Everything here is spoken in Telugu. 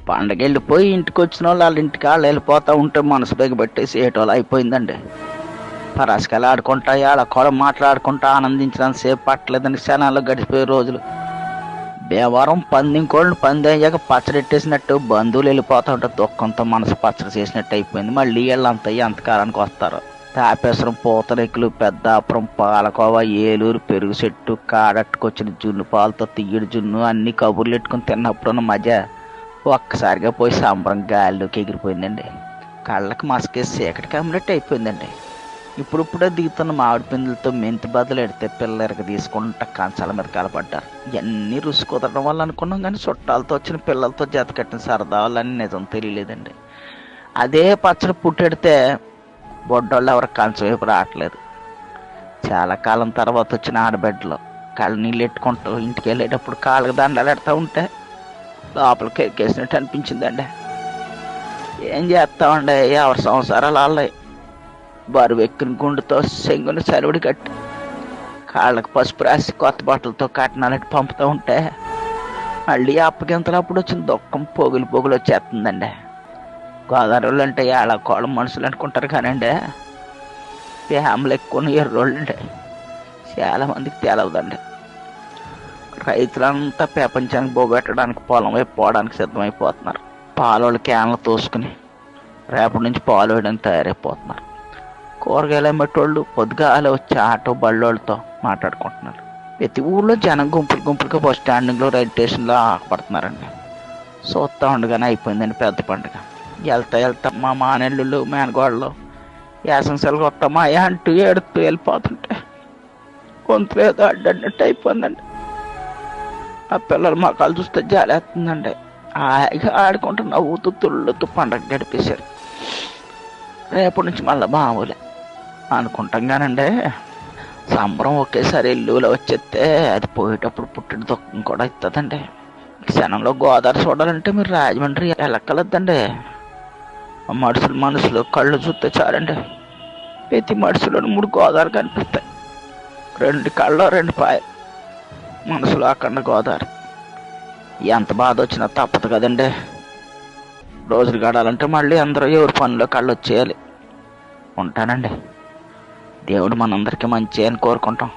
పండగ వెళ్ళిపోయి ఇంటికి వచ్చిన వాళ్ళు వాళ్ళ ఇంటికి వాళ్ళు వెళ్ళిపోతూ ఉంటే మనసు బిగబెట్టేసి ఏటోళ్ళు అయిపోయిందండి. పరాసుకెళ్ళి ఆడుకుంటా వాళ్ళ కూడా మాట్లాడుకుంటా ఆనందించడానికి సేపు పట్టలేదని క్షణాల్లో గడిచిపోయే రోజులు. భీమవరం పందింకోళ్ళు పంది అయ్యాక పచ్చడెట్టేసినట్టు బంధువులు వెళ్ళిపోతూ ఉంటే దుఃఖంతో మనసు పచ్చడి చేసినట్టు అయిపోయింది. మళ్ళీ వీళ్ళంతా ఎంతకాలానికి వస్తారు. తాపేశ్వరం, పూతరేకులు, పెద్దాపురం, పాలకోవ, ఏలూరు, పెరుగు చెట్టు, కాడట్టుకొచ్చిన జున్ను పాలతో తీయడి జున్ను అన్ని కబుర్లు పెట్టుకుని తిన్నప్పుడున్న మజా ఒక్కసారిగా పోయి సంబరం గాలిలోకి ఎగిరిపోయిందండి. కళ్ళకి మసకేసి చీకటి కమ్మినట్టు అయిపోయిందండి. ఇప్పుడిప్పుడే దిగుతున్న మామిడి పిందులతో మెంతి బదులు ఎడితే పిల్లలకి తీసుకుంటా కంచాల మీద కలపడ్డారు. ఇవన్నీ రుచి కుదరడం వల్ల అనుకున్నాం, కానీ చుట్టాలతో వచ్చిన పిల్లలతో జత కట్టిన సరదా వాళ్ళని నిజం తెలియలేదండి. అదే పచ్చడి పుట్టెడితే బొడ్డోళ్ళు ఎవరు కంచం వైపు రావట్లేదు. చాలా కాలం తర్వాత వచ్చిన ఆడబిడ్డలు కళ్ళు నీళ్ళు ఎట్టుకుంటూ ఇంటికి వెళ్ళేటప్పుడు కాళ్ళకి దండాలు ఎడతా ఉంటే లోపలికి ఎక్కేసినట్టు అనిపించిందండి. ఏం చేస్తామండి, ఎవరి సంసారాలు వాళ్ళే. బరువు ఎక్కిన గుండుతో సెంగుని సరివిడి కట్టి కాళ్ళకి పసుపు రాసి కొత్త బట్టలతో కట్నాలట్టు పంపుతూ ఉంటే మళ్ళీ అప్పగింతలప్పుడు వచ్చిన దుఃఖం పొగులు పొగులు వచ్చేస్తుందండి. గోదావరి అంటే ఏళ్ళ కోళ్ళ మనుషులు అనుకుంటారు కానండి, ఫ్యామిలీ ఎక్కువ ఎర్రోళ్ళు అండి. చాలామందికి తెలవదండి. రైతులంతా ప్రపంచానికి బోగొట్టడానికి పొలం వైపు పోవడానికి సిద్ధమైపోతున్నారు. పాలోళ్ళు క్యాన్లు తోసుకుని రేపటి నుంచి పాలు వేయడానికి తయారైపోతున్నారు. కూరగాయలు అమ్మేటోళ్ళు పొద్దుగాల వచ్చి ఆటో బళ్ళోళ్ళతో మాట్లాడుకుంటున్నారు. ప్రతి ఊళ్ళో జనం గుంపులు గుంపులుగా బస్ స్టాండింగ్లో, రైల్ స్టేషన్లో ఆపడుతున్నారండి. చూస్తూ ఉండగానే అయిపోయిందండి పెద్ద పండుగ. వెళ్తా మా మానెళ్ళు మేనగోళ్ళు యాసం సెలవు వస్తామా అంటూ ఏడుతూ వెళ్ళిపోతుంటే గొంతులు ఏదో అడ్డన్నట్టు అయిపోయిందండి. ఆ పిల్లలు మొక్కలు చూస్తే జాలేస్తుందండి. హాయిగా ఆడుకుంటూ నవ్వుతూ తుళ్ళుతూ పండగ గడిపేశారు. రేపటి నుంచి మళ్ళీ మామూలే అనుకుంటాం కానండి, సంబరం ఒకేసారి ఇల్లులో వచ్చేస్తే అది పోయేటప్పుడు పుట్టిన దుఃఖం కూడా ఇస్తుందండి. క్షణంలో గోదావరి చూడాలంటే మీరు రాజమండ్రి వెళ్ళక్కలద్దండి. మనుషులు కళ్ళు చూస్తే చాలండి, ప్రతి మనుషులో 3 గోదావరి కనిపిస్తాయి. 2 కళ్ళు 2 పాయలు, మనసులో అక్కడ గోదావరి. ఎంత బాధ వచ్చినా తప్పదు కదండి. రోజులు గడాలంటే మళ్ళీ అందరూ ఎవరి పనిలో కళ్ళు వచ్చేయాలి. ఉంటానండి. దేవుడు మనందరికీ మంచి అని కోరుకుంటాం.